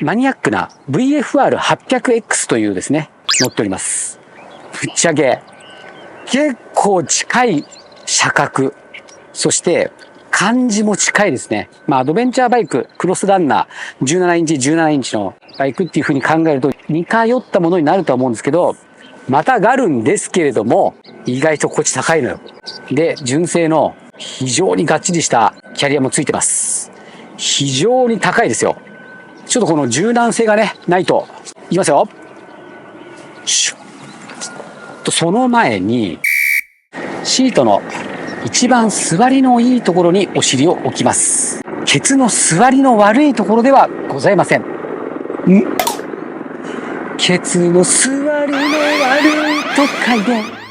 マニアックな VFR800X というですね、乗っております。ぶっちゃけ、結構近い車格、そして感じも近いですね。アドベンチャーバイク、クロスランナー、17インチ、17インチのバイクっていう風に考えると似通ったものになるとは思うんですけど、またがるんですけれども、意外とこっち高いのよ。で、純正の非常にがっちりしたキャリアもついてます。非常に高いですよ。ちょっとこの柔軟性がね、ないと。いきますよ。その前に、シートの一番座りのいいところにお尻を置きます。ケツの座りの悪いところではございません。ケツの座りの悪いと書いて。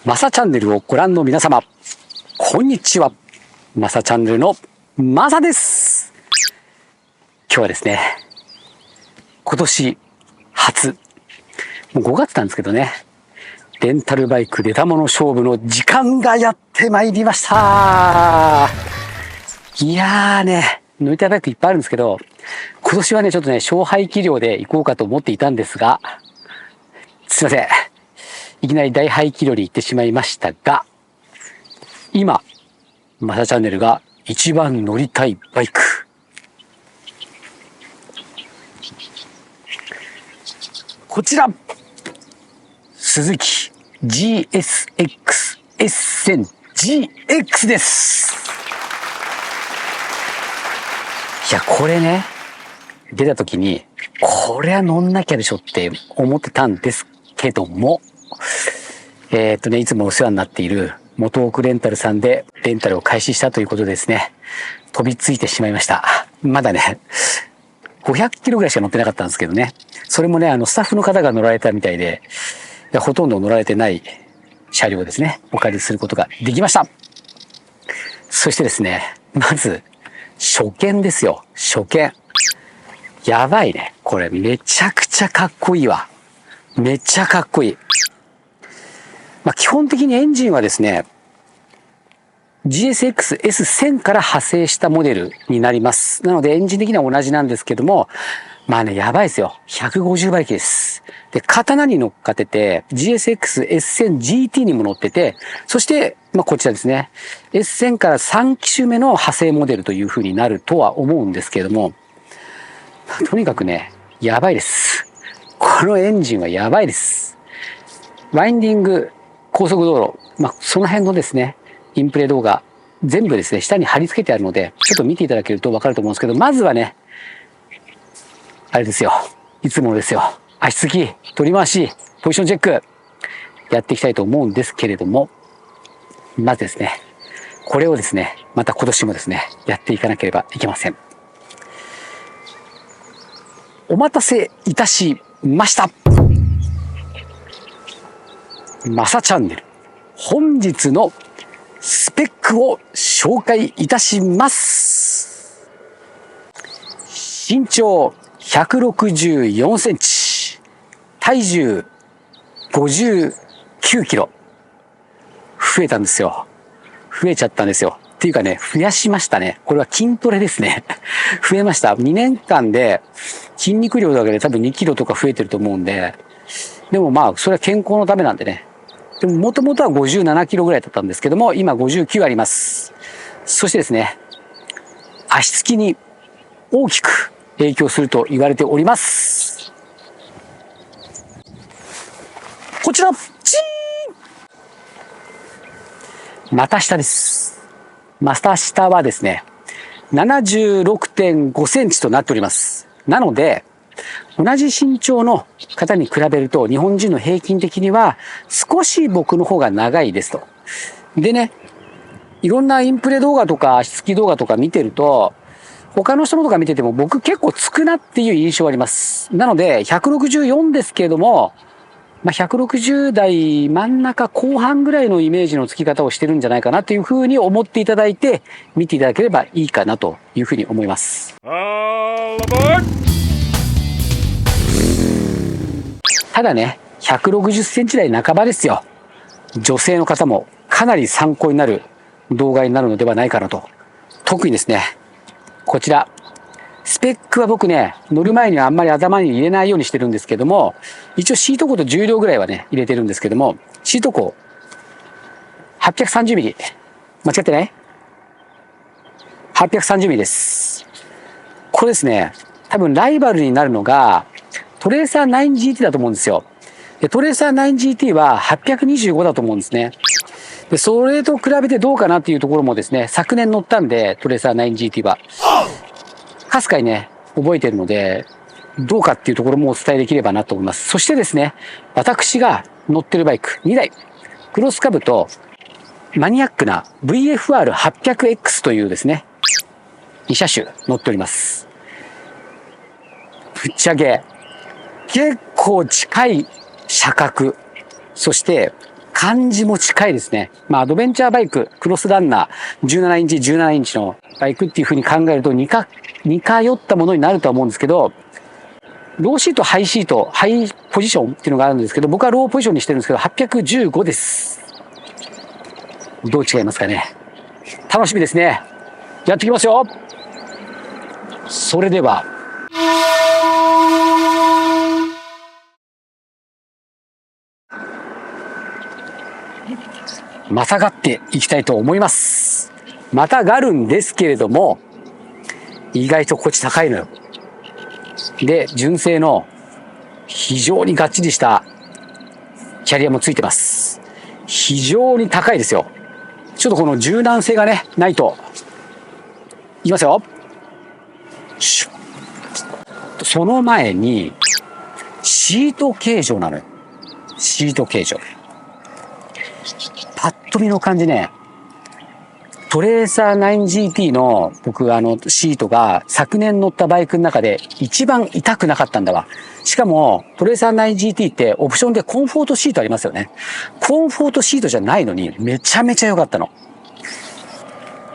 マサチャンネルをご覧の皆様、こんにちは。マサチャンネルのマサです。今日はですね、今年初、もう5月なんですけどね、レンタルバイク出たもの勝負の時間がやってまいりました。いやーね、乗りたいバイクいっぱいあるんですけど、今年はね、ちょっとね、小排気量で行こうかと思っていたんですが、すいません。いきなり大排気量で行ってしまいましたが、今、マサチャンネルが一番乗りたいバイク。こちらスズキ GSX S1000GX です。いや、これね、出た時に、これは乗んなきゃでしょって思ってたんですけども、いつもお世話になっている元奥レンタルさんでレンタルを開始したということでですね、飛びついてしまいました。まだね、500キロぐらいしか乗ってなかったんですけどね。それもね、スタッフの方が乗られたみたいで、ほとんど乗られてない車両をですね、お借りすることができました。そしてですね、まず、初見ですよ。初見。やばいね。これめちゃくちゃかっこいいわ。めっちゃかっこいい。基本的にエンジンはですね、GSX S1000 から派生したモデルになります。なのでエンジン的には同じなんですけども、やばいですよ。150馬力です。で、刀に乗っかってて、GSX S1000GT にも乗ってて、そして、こちらですね。S1000 から3機種目の派生モデルという風になるとは思うんですけれども、とにかくね、やばいです。このエンジンはやばいです。ワインディング、高速道路、その辺のですね、インプレ動画、全部ですね、下に貼り付けてあるので、ちょっと見ていただけるとわかると思うんですけど、まずはね、あれですよ。いつものですよ。足つき、取り回し、ポジションチェック、やっていきたいと思うんですけれども、まずですね、これをですね、また今年もですね、やっていかなければいけません。お待たせいたしました。マサチャンネル、本日のスペックを紹介いたします。身長164センチ、体重59キロ。増えたんですよ。増えちゃったんですよ。っていうかね、増やしましたね。これは筋トレですね。増えました。2年間で筋肉量だけで多分2キロとか増えてると思うんで、でもそれは健康のためなんでね。でも元々は57キロぐらいだったんですけども、今59あります。そしてですね、足つきに大きく影響すると言われております。こちら、チーン！股下です。股下はですね、76.5 センチとなっております。なので、同じ身長の方に比べると、日本人の平均的には少し僕の方が長いですと。でね、いろんなインプレ動画とか、足つき動画とか見てると、他の人のとか見てても僕結構つくなっていう印象があります。なので、164ですけれども、160代真ん中後半ぐらいのイメージのつき方をしてるんじゃないかなというふうに思っていただいて、見ていただければいいかなというふうに思います。ただね、160センチ台半ばですよ。女性の方もかなり参考になる動画になるのではないかなと。特にですね、こちら。スペックは僕ね、乗る前にはあんまり頭に入れないようにしてるんですけども、一応シート高と重量ぐらいはね、入れてるんですけども、シート高、830ミリ。間違ってない ?830 ミリです。これですね、多分ライバルになるのが、トレーサー 9GT だと思うんですよ。で、トレーサー 9GT は825だと思うんですね。で、それと比べてどうかなっていうところもですね、昨年乗ったんで、トレーサー 9GT は。かすかにね、覚えてるので、どうかっていうところもお伝えできればなと思います。そしてですね、私が乗ってるバイク2台、クロスカブとマニアックな VFR800X というですね、2車種乗っております。ぶっちゃけ、結構近い車格、そして感じも近いですね。アドベンチャーバイク、クロスランナー、17インチ、17インチのバイクっていう風に考えると似通ったものになるとは思うんですけど、ローシート、ハイシート、ハイポジションっていうのがあるんですけど、僕はローポジションにしてるんですけど、815です。どう違いますかね。楽しみですね。やっていきますよ。それでは。またがっていきたいと思います。またがるんですけれども、意外とこっち高いのよ。で、純正の非常にがっちりしたキャリアもついてます。非常に高いですよ。ちょっとこの柔軟性がね、ないと。いきますよ。その前に、シート形状なのよ。シート形状。パッと見の感じね、トレーサー 9GT の僕シートが昨年乗ったバイクの中で一番痛くなかったんだわ。しかもトレーサー 9GT ってオプションでコンフォートシートありますよね。コンフォートシートじゃないのにめちゃめちゃ良かったの。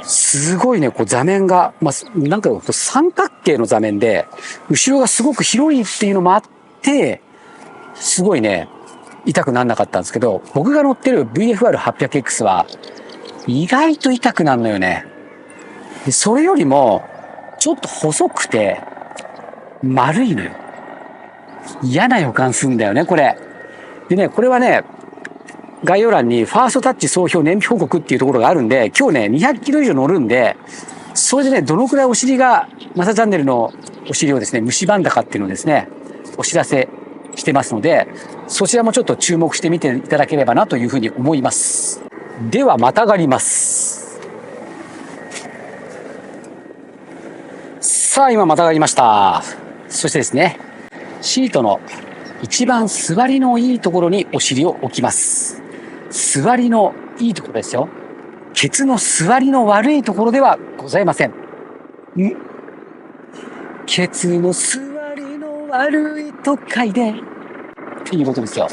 すごいね、こう座面が、なんか三角形の座面で、後ろがすごく広いっていうのもあって、すごいね、痛くならなかったんですけど、僕が乗ってる VFR800X は、意外と痛くなるのよね。で、それよりも、ちょっと細くて、丸いのよ。嫌な予感するんだよね、これ。でね、これはね、概要欄にファーストタッチ総評燃費報告っていうところがあるんで、今日ね、200キロ以上乗るんで、それでね、どのくらいお尻が、マサチャンネルのお尻をですね、蝕んだかっていうのをですね、お知らせしてますので、そちらもちょっと注目してみていただければなというふうに思います。では、またがります。さあ、今またがりました。そしてですね、シートの一番座りのいいところにお尻を置きます。座りのいいところですよ。ケツの座りの悪いところではございません。ケツの座りの悪いと書いてっていうことですよ。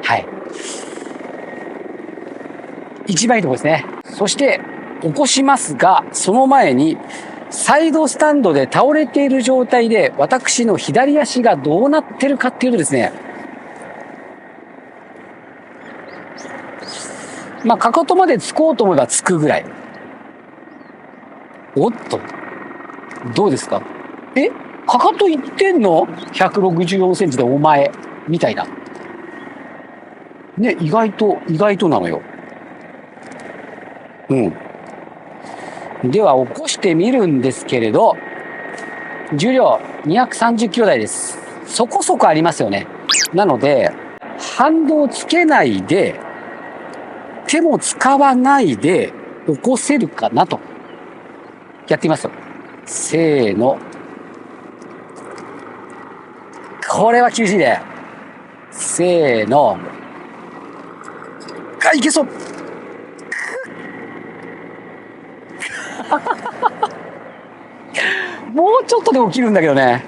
はい。一番いいところですね。そして起こしますが、その前にサイドスタンドで倒れている状態で私の左足がどうなってるかっていうとですね、かかとまでつこうと思えばつくぐらい。おっと、どうですか？かかといってんの ?164 センチでお前、みたいな。ね、意外となのよ。では、起こしてみるんですけれど、重量230キロ台です。そこそこありますよね。なので、反動つけないで、手も使わないで起こせるかなと。やってみますよ。せーの。これは厳しいね。せーの。あ、いけそう。もうちょっとで起きるんだけどね。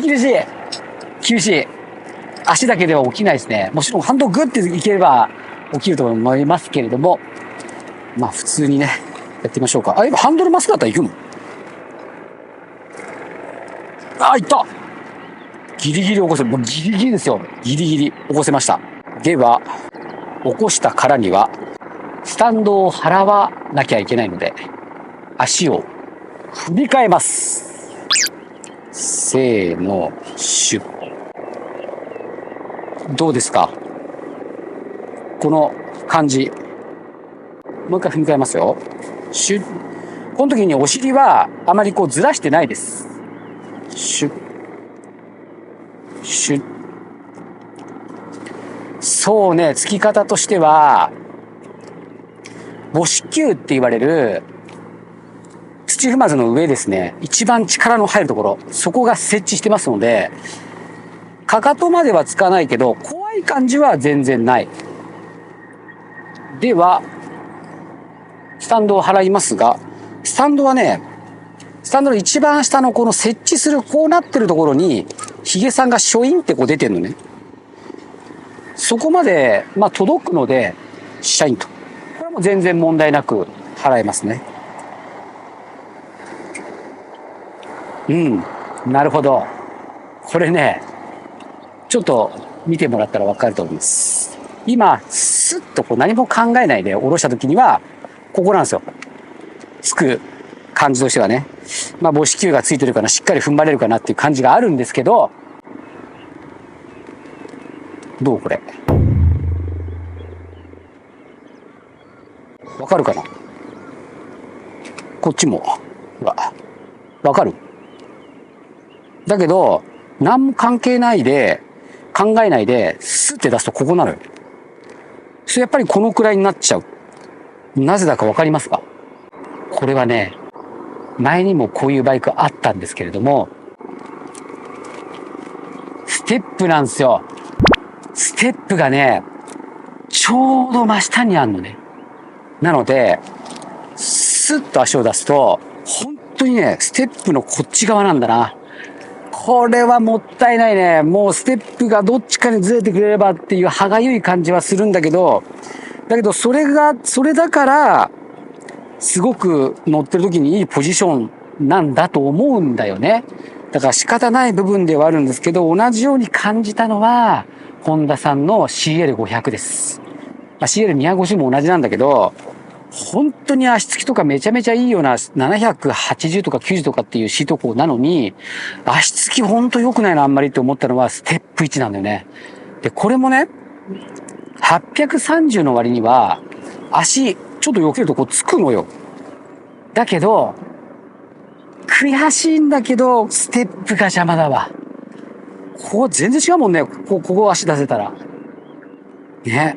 厳しい。厳しい。足だけでは起きないですね。もちろんハンドグッていければ起きると思いますけれども、まあ普通にね、やってみましょうか。あ、今ハンドルまっすぐだったら行くの？あ、行った。ギリギリ起こせ、もうギリギリですよ。ギリギリ起こせました。では、起こしたからには、スタンドを払わなきゃいけないので、足を踏み替えます。せーの、シュッ。どうですか？この感じ。もう一回踏み替えますよ。シュッ。この時にお尻はあまりこうずらしてないです。シュッ。シュッ。そうね、つき方としては、母子球って言われる土踏まずの上ですね。一番力の入るところ。そこが設置してますので、かかとまではつかないけど、怖い感じは全然ない。では、スタンドを払いますが、スタンドはね、スタンドの一番下のこの設置するこうなってるところに、ヒゲさんがショインってこう出てるのね。そこまで、まあ届くので、シャインと。これも全然問題なく払えますね。うん。なるほど。これね、ちょっと見てもらったらわかると思います。今、スッとこう何も考えないで下ろした時には、ここなんですよ。つく感じとしてはね。まあ母子球がついてるからしっかり踏ん張れるかなっていう感じがあるんですけど、どうこれ。わかるかな？こっちも。ほら。わかる？だけど、何も関係ないで、考えないで、スッて出すとここなのよ。それやっぱりこのくらいになっちゃう。なぜだかわかりますか？これはね、前にもこういうバイクあったんですけれども、ステップなんですよ。ステップがね、ちょうど真下にあるのね。なので、スッと足を出すと、本当にね、ステップのこっち側なんだな。これはもったいないね。もうステップがどっちかにずれてくれればっていう歯がゆい感じはするんだけど、それだから、すごく乗ってる時にいいポジションなんだと思うんだよね。だから仕方ない部分ではあるんですけど、同じように感じたのは、ホンダさんの CL500 です。まあ、CL250 も同じなんだけど、本当に足つきとかめちゃめちゃいいような780とか90とかっていうシート高なのに、足つき本当良くないなあんまりって思ったのはステップ1なんだよね。で、これもね、830の割には、足、ちょっと避けるとこうつくのよ。だけど、悔しいんだけど、ステップが邪魔だわ。ここ全然違うもんね。ここ足出せたら。ね。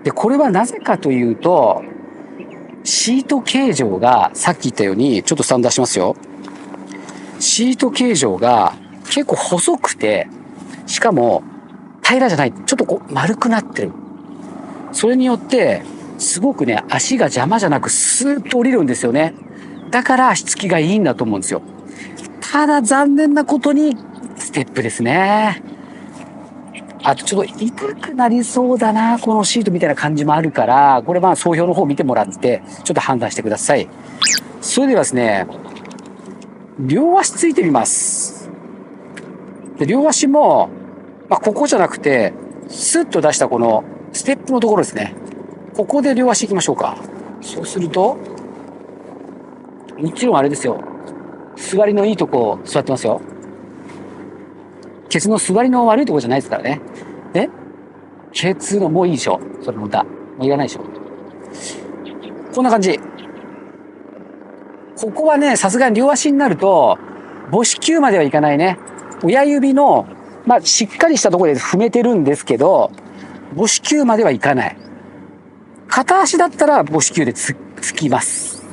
で、これはなぜかというと、シート形状が、さっき言ったように、ちょっとスタンド出しますよ。シート形状が結構細くて、しかも平らじゃない。ちょっとこう丸くなってる。それによって、すごくね、足が邪魔じゃなくスーッと降りるんですよね。だから足つきがいいんだと思うんですよ。ただ残念なことに、ステップですね。あとちょっと痛くなりそうだな、このシートみたいな感じもあるから、これまあ総評の方見てもらって、ちょっと判断してください。それではですね、両足ついてみます。で、両足も、まあ、ここじゃなくて、スッと出したこのステップのところですね。ここで両足行きましょうか。そうすると、もちろんあれですよ。座りのいいとこ座ってますよ。ケツの座りの悪いとこじゃないですからね。で、ケツのもういいでしょ。それもだ。もういらないでしょ。こんな感じ。ここはね、さすがに両足になると、母子球まではいかないね。親指の、まあ、しっかりしたところで踏めてるんですけど、母子球まではいかない。片足だったら母子球でつきます。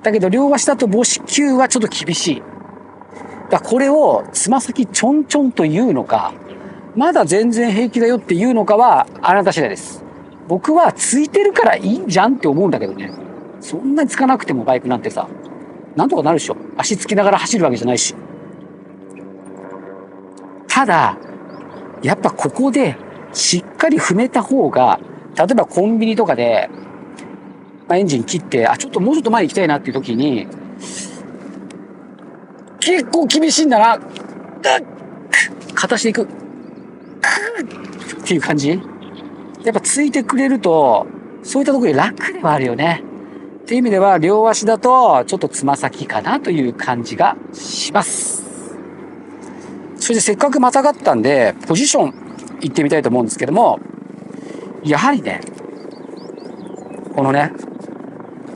だけど両足だと母子球はちょっと厳しい。だからこれをつま先ちょんちょんと言うのか、まだ全然平気だよって言うのかはあなた次第です。僕はついてるからいいんじゃんって思うんだけどね。そんなにつかなくてもバイクなんてさ、なんとかなるでしょ。足つきながら走るわけじゃないし。ただ、やっぱここでしっかり踏めた方が、例えばコンビニとかで、エンジン切って、ちょっともうちょっと前に行きたいなっていう時に、結構厳しいんだな。片足で行く。っていう感じ。やっぱついてくれると、そういったところで楽ではあるよね。っていう意味では、両足だと、ちょっとつま先かなという感じがします。それでせっかくまたがったんで、ポジション行ってみたいと思うんですけども、やはりね、このね、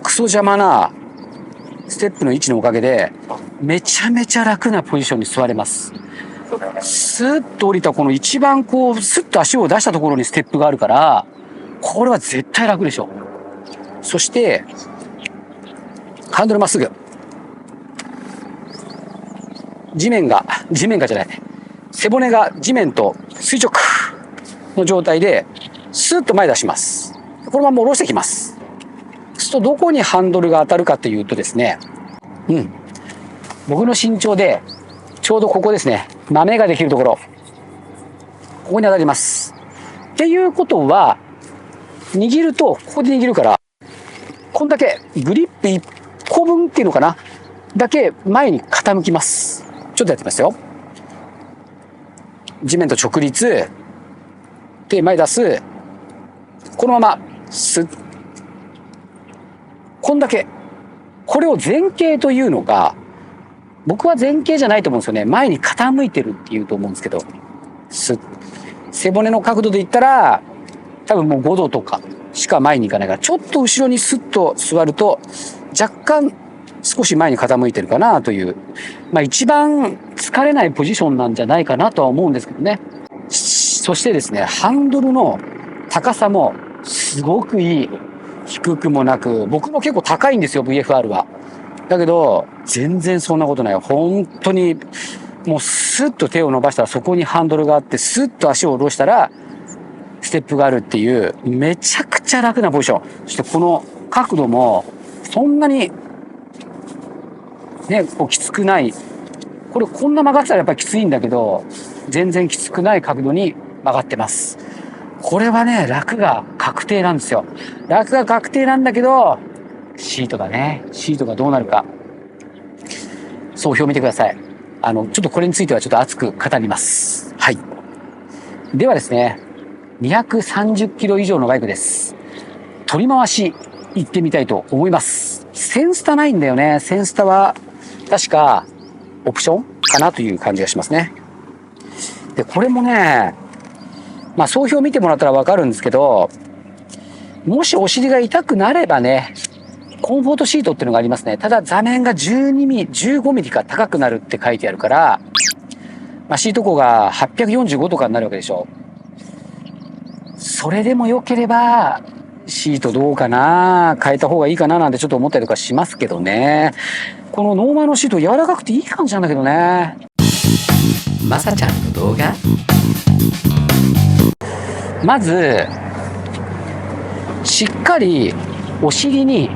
クソ邪魔なステップの位置のおかげで、めちゃめちゃ楽なポジションに座れます。スーッと降りたこの一番こう、スッと足を出したところにステップがあるから、これは絶対楽でしょ。そして、ハンドルまっすぐ。地面がじゃない。背骨が地面と垂直の状態で、スーッと前出します。このまま下ろしてきます。そうするとどこにハンドルが当たるかというとですね、僕の身長で、ちょうどここですね、豆ができるところ。ここに当たります。っていうことは、握ると、ここで握るから、こんだけグリップ1個分っていうのかなだけ前に傾きます。ちょっとやってみますよ。地面と直立。で、前出す。このまま、スッ。こんだけ。これを前傾というのが、僕は前傾じゃないと思うんですよね。前に傾いてるっていうと思うんですけど。スッ。背骨の角度で言ったら、多分もう5度とかしか前に行かないから、ちょっと後ろにスッと座ると、若干少し前に傾いてるかなという、一番疲れないポジションなんじゃないかなとは思うんですけどね。そしてですね、ハンドルの高さもすごくいい。低くもなく、僕も結構高いんですよ、VFR は。だけど、全然そんなことない。本当に、もうスッと手を伸ばしたらそこにハンドルがあって、スッと足を下ろしたら、ステップがあるっていう、めちゃくちゃ楽なポジション。そしてこの角度も、そんなに、ね、こうきつくない。これこんな曲がってたらやっぱりきついんだけど、全然きつくない角度に曲がってます。これはね、楽が確定なんですよ。楽が確定なんだけど、シートだね。シートがどうなるか。総評見てください。ちょっとこれについてはちょっと熱く語ります。はい。ではですね、230キロ以上のバイクです。取り回し行ってみたいと思います。センスタないんだよね。センスタは確かオプションかなという感じがしますね。で、これもね、総評見てもらったらわかるんですけど、もしお尻が痛くなればね、コンフォートシートっていうのがありますね。ただ座面が12ミリ、15ミリか高くなるって書いてあるから、シート高が845とかになるわけでしょ。それでも良ければ、シートどうかな、変えた方がいいかななんてちょっと思ったりとかしますけどね。このノーマルのシート柔らかくていい感じなんだけどね。まさちゃんの動画。まず、しっかりお尻に、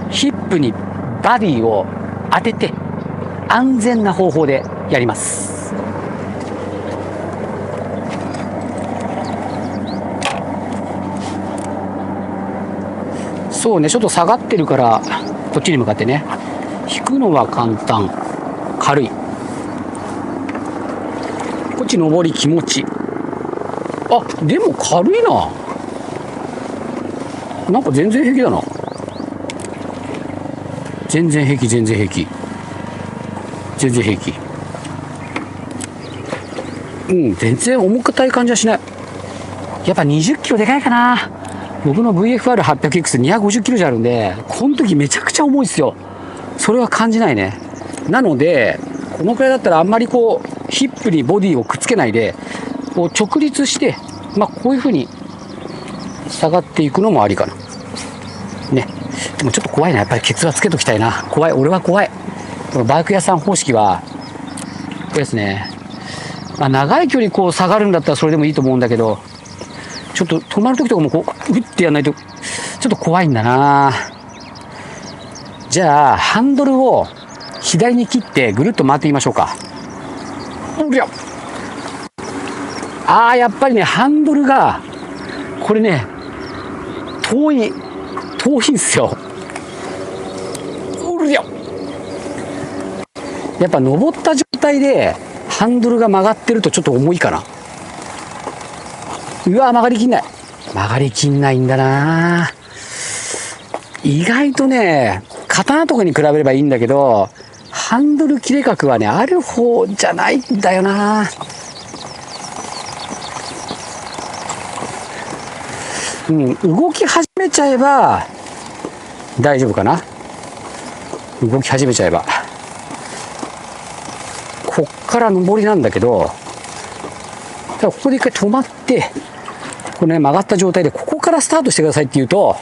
ヒップにバディを当てて、安全な方法でやります。そうね、ちょっと下がってるから、こっちに向かってね。引くのは簡単。軽い。こっち上り気持ち。でも軽いな。なんか全然平気だな。全然平気。全然平気。全然重たい感じはしない。やっぱ20キロでかいかな。僕の VFR800X250 キロじゃあるんで、この時めちゃくちゃ重いですよ。それは感じないね。なので、このくらいだったらあんまりこう、ヒップにボディをくっつけないで、こう直立して、こういう風に下がっていくのもありかな。ね。でもちょっと怖いな。やっぱりケツはつけときたいな。怖い。俺は怖い。このバイク屋さん方式は、これですね。まあ、長い距離こう下がるんだったらそれでもいいと思うんだけど、ちょっと止まるときとかもこう、グッてやんないと、ちょっと怖いんだな。じゃあ、ハンドルを左に切ってぐるっと回ってみましょうか。おりゃ。やっぱりね、ハンドルが、これね、遠いんすよ。おりゃ。やっぱ登った状態で、ハンドルが曲がってるとちょっと重いかな。うわ、曲がりきんない。曲がりきんないんだな。意外とね、刀とかに比べればいいんだけど、ハンドル切れ角はね、ある方じゃないんだよな。動き始めちゃえば、大丈夫かな。動き始めちゃえば。こっから上りなんだけど、だからここで一回止まって、これね、曲がった状態で、ここからスタートしてくださいって言うと、よ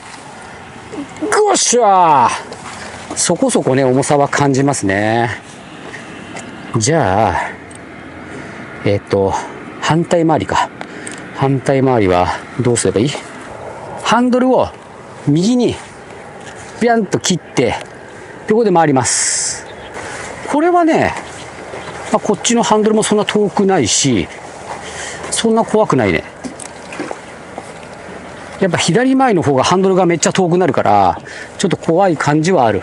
っしゃー、そこそこね、重さは感じますね。じゃあ、反対回りか。反対回りはどうすればいい？ハンドルを右にビャンと切って、ここで回ります。これはね、こっちのハンドルもそんな遠くないし、そんな怖くないね。やっぱ左前の方がハンドルがめっちゃ遠くなるから、ちょっと怖い感じはある。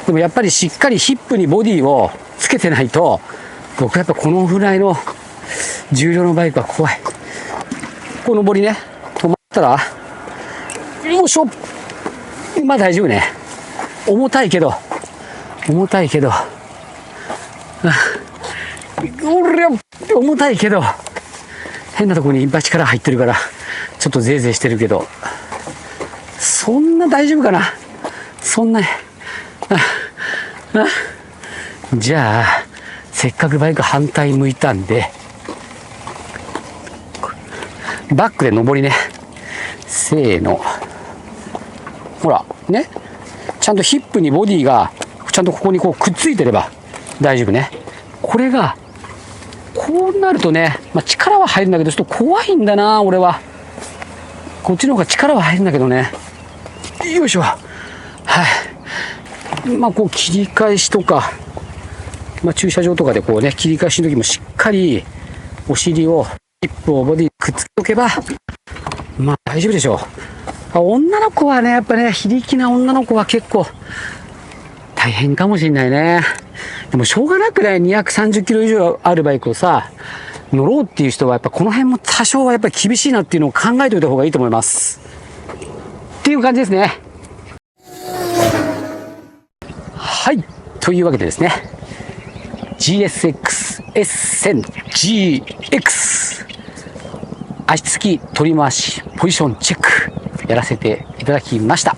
でもやっぱりしっかりヒップにボディをつけてないと、僕やっぱこのぐらいの重量のバイクは怖い。この上りね、止まったら、よいしょ。まあ大丈夫ね。重たいけど、おりゃ、重たいけど、変なところにバチ力入ってるから、ちょっとゼーゼーしてるけど、そんな大丈夫かな。そんなに。じゃあ、せっかくバイク反対向いたんで、バックで上りね。せーの。ほら、ね。ちゃんとヒップにボディが、ちゃんとここにこうくっついてれば大丈夫ね。これが、こうなるとね、力は入るんだけど、ちょっと怖いんだな、俺は。こっちの方が力は入るんだけどね。よいしょ。はい。こう切り返しとか、駐車場とかでこうね、切り返しの時もしっかりお尻を、ヒップをボディにくっつけとけば、大丈夫でしょう。女の子はね、やっぱね、非力な女の子は結構大変かもしれないね。でもしょうがなくない230キロ以上あるバイクをさ、乗ろうっていう人はやっぱこの辺も多少はやっぱり厳しいなっていうのを考えておいた方がいいと思います。っていう感じですね。はい。というわけでですね、GSX S1000GX 足つき取り回しポジションチェックやらせていただきました。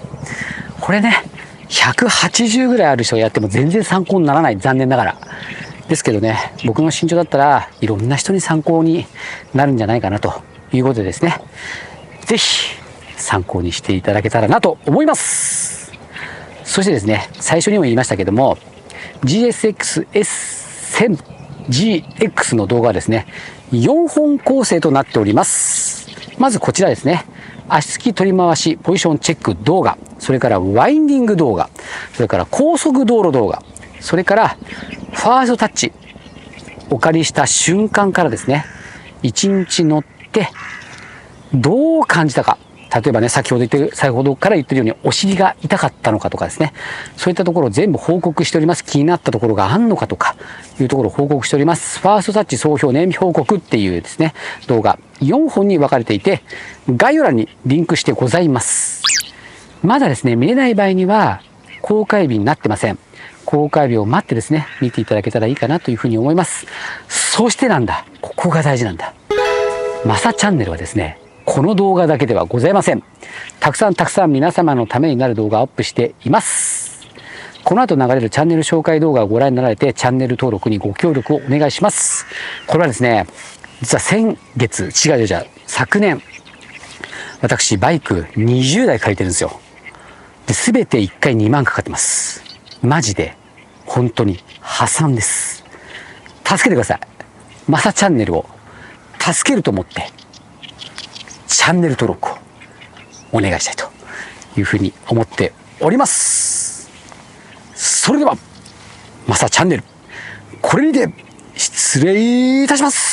これね、180ぐらいある人がやっても全然参考にならない。残念ながら。ですけどね、僕の身長だったらいろんな人に参考になるんじゃないかなということでですね、ぜひ参考にしていただけたらなと思います。そしてですね、最初にも言いましたけども、GSX S1000GX の動画はですね、4本構成となっております。まずこちらですね、足つき取り回しポジションチェック動画、それからワインディング動画、それから高速道路動画、それからファーストタッチ、お借りした瞬間からですね、1日乗ってどう感じたか。例えばね、先ほどから言ってるようにお尻が痛かったのかとかですね、そういったところを全部報告しております。気になったところがあんのかとかいうところを報告しております。ファーストタッチ総評年報告っていうですね、動画4本に分かれていて、概要欄にリンクしてございます。まだですね、見れない場合には公開日になってません。公開日を待ってですね、見ていただけたらいいかなというふうに思います。そしてなんだ、ここが大事なんだ。マサチャンネルはですね、この動画だけではございません。たくさん皆様のためになる動画をアップしています。この後流れるチャンネル紹介動画をご覧になられて、チャンネル登録にご協力をお願いします。これはですね、実は昨年、私バイク20台借りてるんですよ。で、すべて1回2万かかってます。マジで、本当に破産です。助けてください。マサチャンネルを助けると思って、チャンネル登録をお願いしたいというふうに思っております。それでは、マサチャンネル、これにて失礼いたします。